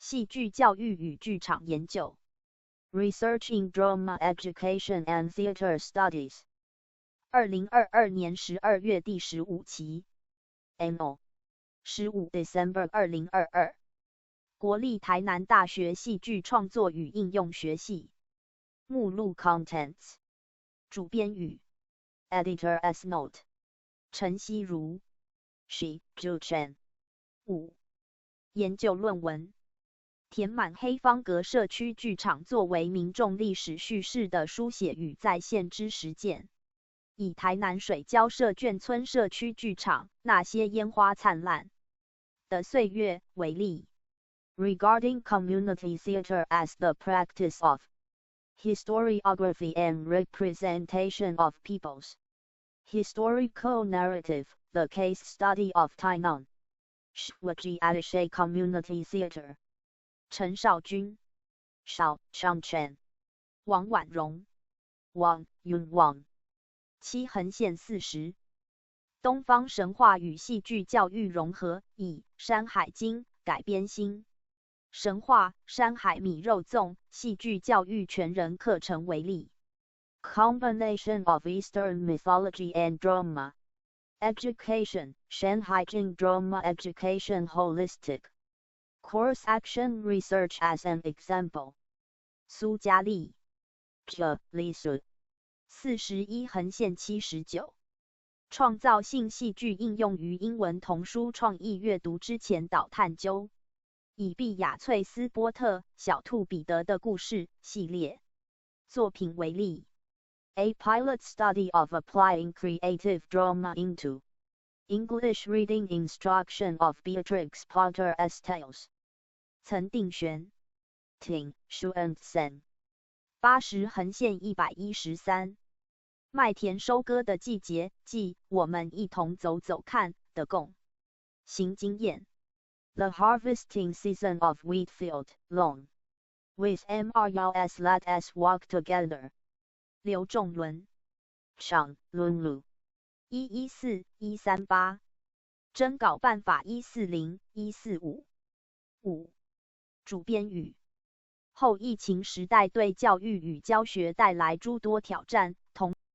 戏剧教育与剧场研究 Research in Drama Education and Theater Studies 2022年12月第15期 Anno 15 December 2022国立台南大学戏剧创作与应用学系目录 Contents 主编语 Editor as Note 陈希如 She Zhu Chen 5研究论文填满黑方格社区剧场作为民众历史叙事的书写与再现之实践，以台南水交社眷村社区剧场那些烟花灿烂的岁月为例。Regarding community theater as the practice of historiography and representation of people's historical narrative, the case study of Tainan Shwaji Atishay Community Theater 陈少君 Shao Changchen 王婉容 Wang Yunwang 七横线40东方神话与戏剧教育融合，以《山海经》改编新神话山海米肉粽戏剧教育全人课程为例。Combination of Eastern mythology and drama education, Shanhaijing drama education holistic course action research as an example. 苏嘉丽 Zhe Lisu 41横线79创造性戏剧应用于英文童书创意阅读之前导探究。以毕雅翠斯波特小兔彼得的故事系列作品为例。A pilot study of applying creative drama into English reading instruction of Beatrix Potter's Tales. 曾定玄 Ting Xuanzhen 80横线113麦田收割的季节即我们一同走走看的共行经验。The harvesting season of wheat field, long. With MRUS let us walk together. 刘仲伦 Chang Lunlu 114138征稿办法140145 5主编语后疫情时代对教育与教学带来诸多挑战，同